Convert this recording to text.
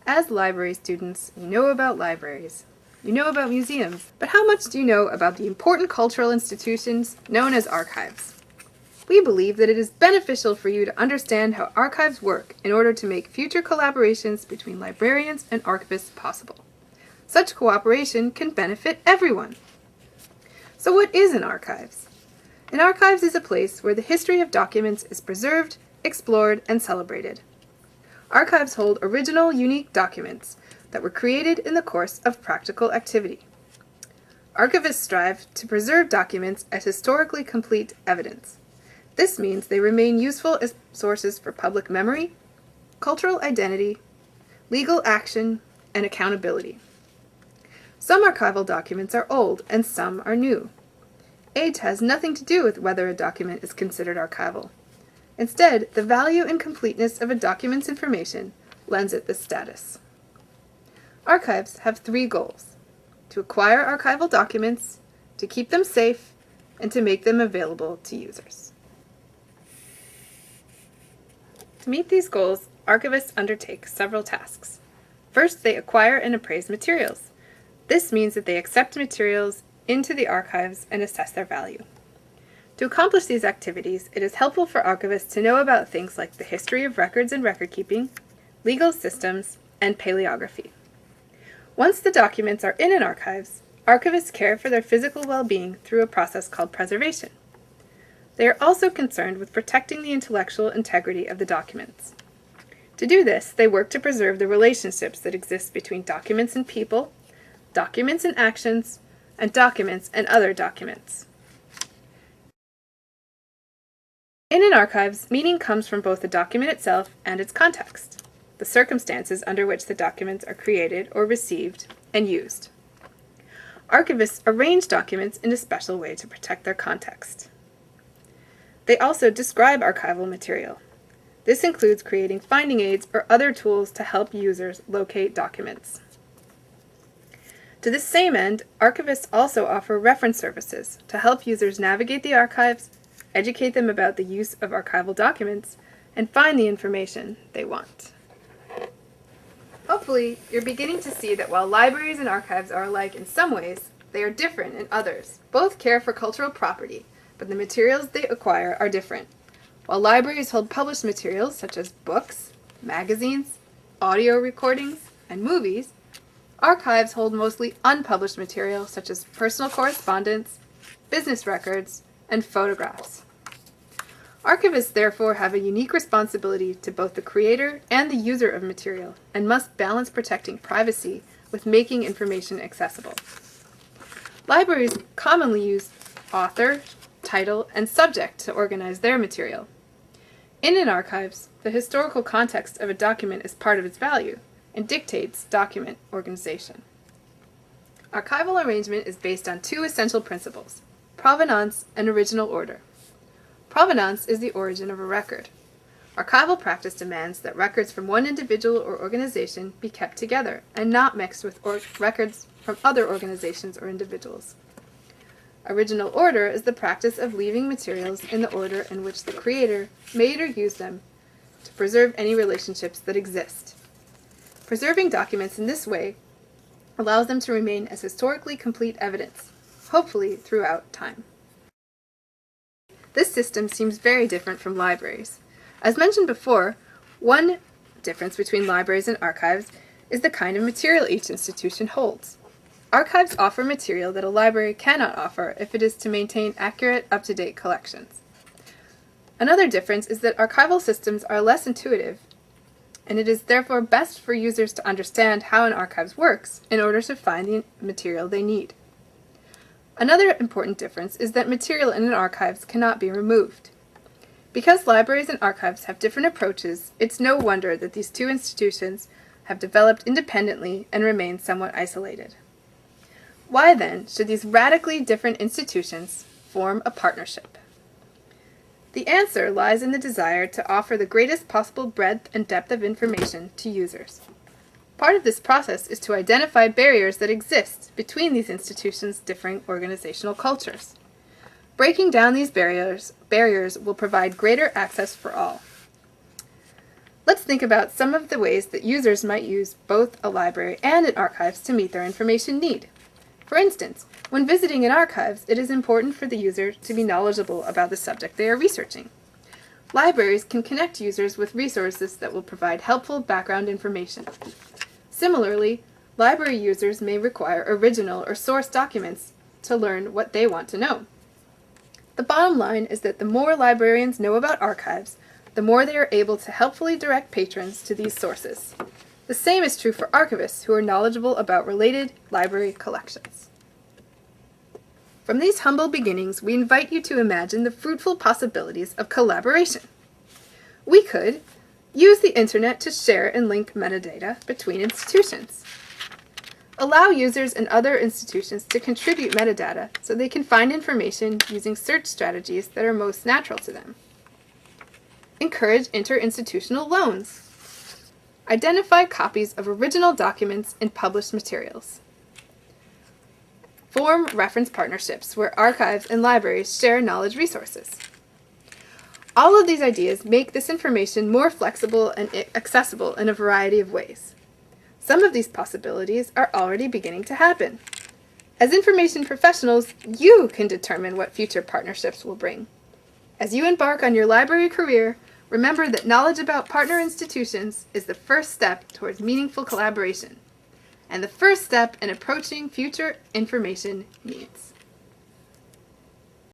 As library students, you know about libraries. You know about museums. But how much do you know about the important cultural institutions known as archives? We believe that it is beneficial for you to understand how archives work in order to make future collaborations between librarians and archivists possible. Such cooperation can benefit everyone. So what is an archives? An archives is a place where the history of documents is preserved, explored, and celebrated. Archives hold original, unique documents that were created in the course of practical activity. Archivists strive to preserve documents as historically complete evidence. This means they remain useful as sources for public memory, cultural identity, legal action, and accountability. Some archival documents are old and some are new. Age has nothing to do with whether a document is considered archival. Instead, the value and completeness of a document's information lends it this status. Archives have 3 goals: to acquire archival documents, to keep them safe, and to make them available to users. To meet these goals, archivists undertake several tasks. First, they acquire and appraise materials. This means that they accept materials into the archives and assess their value. To accomplish these activities, it is helpful for archivists to know about things like the history of records and record-keeping, legal systems, and paleography. Once the documents are in an archives, archivists care for their physical well-being through a process called preservation. They are also concerned with protecting the intellectual integrity of the documents. To do this, they work to preserve the relationships that exist between documents and people, documents and actions, and documents and other documents. In an archives, meaning comes from both the document itself and its context, the circumstances under which the documents are created or received and used. Archivists arrange documents in a special way to protect their context. They also describe archival material. This includes creating finding aids or other tools to help users locate documents. To this same end, archivists also offer reference services to help users navigate the archives, educate them about the use of archival documents, and find the information they want. Hopefully, you're beginning to see that while libraries and archives are alike in some ways, they are different in others. Both care for cultural property, but the materials they acquire are different. While libraries hold published materials such as books, magazines, audio recordings, and movies, archives hold mostly unpublished material such as personal correspondence, business records, and photographs. Archivists therefore have a unique responsibility to both the creator and the user of material and must balance protecting privacy with making information accessible. Libraries commonly use author, title, and subject to organize their material. In an archives, the historical context of a document is part of its value and dictates document organization. Archival arrangement is based on 2 essential principles: provenance and original order. Provenance is the origin of a record. Archival practice demands that records from one individual or organization be kept together and not mixed with records from other organizations or individuals. Original order is the practice of leaving materials in the order in which the creator made or used them to preserve any relationships that exist. Preserving documents in this way allows them to remain as historically complete evidence, hopefully throughout time. This system seems very different from libraries. As mentioned before, one difference between libraries and archives is the kind of material each institution holds. Archives offer material that a library cannot offer if it is to maintain accurate, up-to-date collections. Another difference is that archival systems are less intuitive, and it is therefore best for users to understand how an archives works in order to find the material they need. Another important difference is that material in an archives cannot be removed. Because libraries and archives have different approaches, it's no wonder that these 2 institutions have developed independently and remain somewhat isolated. Why then should these radically different institutions form a partnership? The answer lies in the desire to offer the greatest possible breadth and depth of information to users. Part of this process is to identify barriers that exist between these institutions' differing organizational cultures. Breaking down these barriers will provide greater access for all. Let's think about some of the ways that users might use both a library and an archives to meet their information need. For instance, when visiting an archives, it is important for the user to be knowledgeable about the subject they are researching. Libraries can connect users with resources that will provide helpful background information. Similarly, library users may require original or source documents to learn what they want to know. The bottom line is that the more librarians know about archives, the more they are able to helpfully direct patrons to these sources. The same is true for archivists who are knowledgeable about related library collections. From these humble beginnings, we invite you to imagine the fruitful possibilities of collaboration. We could use the internet to share and link metadata between institutions. Allow users and other institutions to contribute metadata so they can find information using search strategies that are most natural to them. Encourage interinstitutional loans. Identify copies of original documents and published materials. Form reference partnerships where archives and libraries share knowledge resources. All of these ideas make this information more flexible and accessible in a variety of ways. Some of these possibilities are already beginning to happen. As information professionals, you can determine what future partnerships will bring. As you embark on your library career, remember that knowledge about partner institutions is the first step towards meaningful collaboration, and the first step in approaching future information needs.